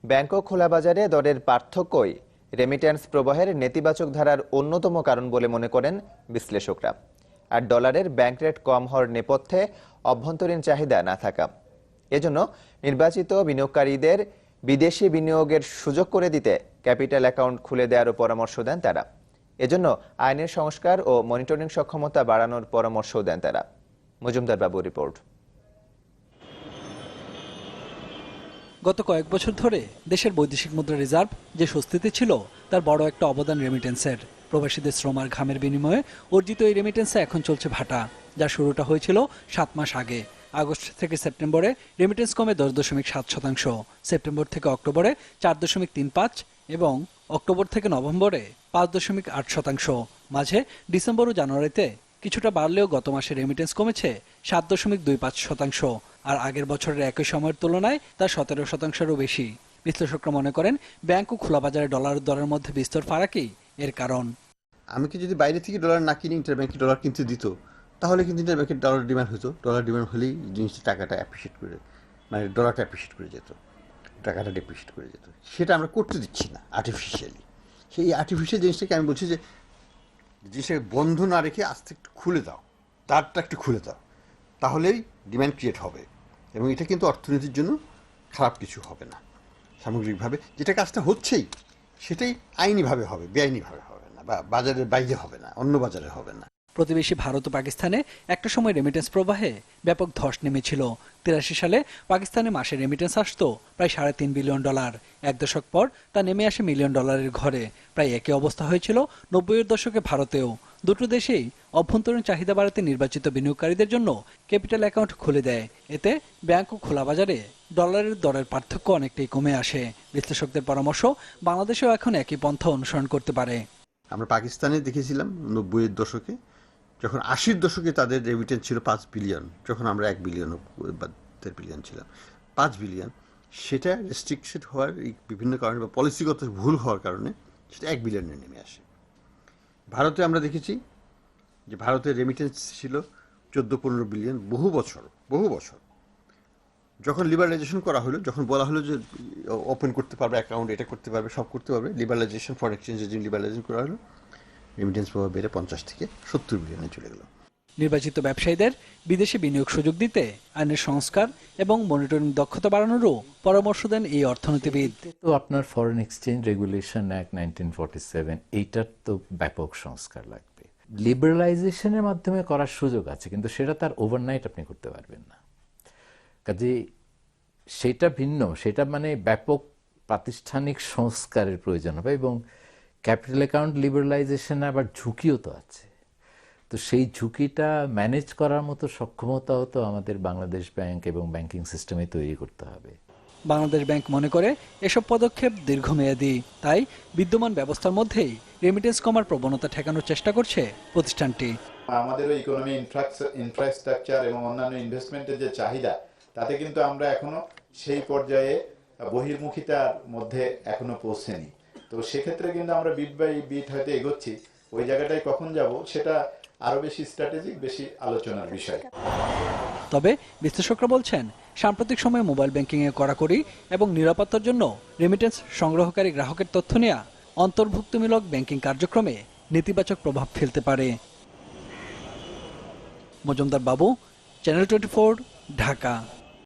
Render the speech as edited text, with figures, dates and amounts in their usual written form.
Bank ও খোলা বাজারে দরের পার্থক্যই রেমিট্যান্স প্রবাহের নেতিবাচক ধারার অন্যতম কারণ বলে মনে করেন বিশ্লেষকরা। আর ডলারের ব্যাংক রেট কম হওয়ার নেপথ্যে অভ্যন্তরীণ চাহিদা না থাকা। এজন্য নির্বাচিত বিনিয়োগকারীদের বিদেশি বিনিয়োগের সুযোগ করে দিতে ক্যাপিটাল অ্যাকাউন্ট খুলে দেওয়ারও পরামর্শ দেন তারা। এজন্য আইনের সংস্কার ও মনিটরিং সক্ষমতা বাড়ানোর পরামর্শও দেন তারা। মজুমদার বাবু রিপোর্ট। গত কয়েক বছর ধরে দেশের বৈদেশিক মুদ্রা রিজার্ভ যে স্বস্তিতে ছিল তার বড় একটা অবদান রেমিটেন্সের। প্রবাসীদের শ্রম আর ঘামের বিনিময়ে অর্জিত এই রেমিটেন্সে এখন চলছে ভাটা, যার শুরুটা হয়েছিল 7 মাস আগে। আগস্ট থেকে সেপ্টেম্বরে রেমিটেন্স কমে 10.7%, সেপ্টেম্বর থেকে অক্টোবরে 4.35 এবং অক্টোবর থেকে নভেম্বরে 5.8%। মাঝে ডিসেম্বর ও জানুয়ারিতে কিছুটা বাড়লেও গত মাসে রেমিটেন্স কমেছে 7.25%, আর আগের বছরের একই সময়ের তুলনায় তা 17%-এরও বেশি। বিশ্লেষকরা মনে করেন ব্যাংক ও খোলা বাজারে ডলার দরের মধ্যে বিস্তর ফারাকই এর কারণ। আমি কি যদি বাইরে থেকে ডলার না কিনে ইন্টারব্যাংকে ডলার কিনতে দিত, তাহলে কিন্তু ইন্টারব্যাংকের ডলার ডিমান্ড হতো। ডলার ডিমান্ড হলেই জিনিসটা টাকাটা অ্যাপ্রিসিয়েট করে, মানে ডলারটা অ্যাপ্রিসিয়েট করে যেত, টাকাটা ডেপ্রিসিয়েট করে যেত। সেটা আমরা করতে দিচ্ছি না আর্টিফিশিয়ালি। সেই আর্টিফিশিয়াল জিনিসটাকে আমি বলছি যে জিনিসটাকে বন্ধ না রেখে আস্তে একটু খুলে দাও, তারটা একটু খুলে দাও, তাহলেই ডিমান্ড ক্রিয়েট হবে। এবং এটা কিন্তু অর্থনীতির জন্য খারাপ কিছু হবে না। সামগ্রিকভাবে যেটা কাজটা হচ্ছেই সেটাই আইনিভাবে হবে, বেআইনিভাবে হবে না, বা বাজারের বাইরে হবে না, অন্য বাজারে হবে না। প্রতিবেশী ভারত ও পাকিস্তানে একটা সময় রেমিটেন্স প্রবাহে ব্যাপক ধস নেমেছিল। 83 সালে পাকিস্তানে মাসে রেমিটেন্স আসতো প্রায় $3.5 বিলিয়ন। এক দশক পর তা নেমে আসে $1 মিলিয়ন ঘরে। প্রায় একই অবস্থা হয়েছিল 90-এর দশকে ভারতেও। দুটো দেশেই অভ্যন্তরীণ চাহিদা বাড়াতে নির্বাচিত বিনিয়োগকারীদের জন্য ক্যাপিটাল অ্যাকাউন্ট খুলে দেয়। এতে ব্যাংক ও খোলা বাজারে ডলারের দরের পার্থক্য অনেকটাই কমে আসে। বিশ্লেষকদের পরামর্শ, বাংলাদেশেও এখন একই পন্থা অনুসরণ করতে পারে। আমরা পাকিস্তানে দেখেছিলাম 90-এর দশকে, যখন 80-র দশকে তাদের রেমিটেন্স ছিল 5 বিলিয়ন, যখন আমরা 1 বিলিয়ন বা 1.5 বিলিয়ন ছিলাম। 5 বিলিয়ন সেটা রেস্ট্রিকশন হওয়ার বিভিন্ন কারণে বা পলিসিগত ভুল হওয়ার কারণে সেটা 1 বিলিয়নে নেমে আসে। ভারতে আমরা দেখেছি যে ভারতের রেমিটেন্স ছিল 14-15 বিলিয়ন বহু বছর। যখন লিবারালাইজেশন করা হলো, যখন বলা হলো যে ওপেন করতে পারবে অ্যাকাউন্ট, এটা করতে পারবে, সব করতে পারবে, লিবারালাইজেশন, ফরেন এক্সচেঞ্জের জন্য লিবারালাইজেশন করা হলো, রেমিটেন্স প্রভাব বেড়ে 50 থেকে 70 বিলিয়নে চলে গেল। নির্বাচিত ব্যবসায়ীদের বিদেশে বিনিয়োগ সুযোগ দিতে আইনের সংস্কার এবং মনিটরিং দক্ষতা বাড়ানোরও পরামর্শ দেন এই অর্থনীতিবিদ। তো আপনার ফরেন এক্সচেঞ্জ রেগুলেশন অ্যাক্ট 1947, এইটার তো ব্যাপক সংস্কার লাগবে। লিবারালাইজেশনের মাধ্যমে করার সুযোগ আছে, কিন্তু সেটা তার ওভারনাইট আপনি করতে পারবেন না। কাজে সেটা ভিন্ন, সেটা মানে ব্যাপক প্রাতিষ্ঠানিক সংস্কারের প্রয়োজন হবে। এবং ক্যাপিটাল অ্যাকাউন্ট লিবারালাইজেশনে আবার ঝুঁকিও তো আছে। তো সেই ঝুঁকিটা ম্যানেজ করার মতো সক্ষমতাও তো আমাদের বাংলাদেশ ব্যাংক এবং ব্যাংকিং সিস্টেমে তৈরি করতে হবে। বাংলাদেশ ব্যাংক মনে করে এসব পদক্ষেপ দীর্ঘমেয়াদী, তাই বিদ্যমান ব্যবস্থার মধ্যেই রেমিটেন্স কমার প্রবণতা ঠেকানোর চেষ্টা করছে প্রতিষ্ঠানটি। আমাদেরও ইকোনমি ইনফ্রাস্ট্রাকচার এবং অন্যান্য ইনভেস্টমেন্টের যে চাহিদা, তাতে কিন্তু আমরা এখনো সেই পর্যায়ে বহির্মুখিতার মধ্যে এখনো পৌঁছেনি। তো সেক্ষেত্রে কিন্তু আমরা বিট বাই বিট হয়তো এগোচ্ছি, ওই জায়গাটায় কখন যাব সেটা আরো বেশি স্ট্র্যাটেজিক, বেশি আলোচনার বিষয়। তবে বিশ্লেষকরা বলছেন, সাম্প্রতিক সময়ে মোবাইল ব্যাংকিং এ কড়াকড়ি এবং নিরাপত্তার জন্য রেমিটেন্স সংগ্রহকারী গ্রাহকের তথ্য নেওয়া অন্তর্ভুক্তিমূলক ব্যাংকিং কার্যক্রমে নেতিবাচক প্রভাব ফেলতে পারে। মজুমদার বাবু, চ্যানেল 24, ঢাকা।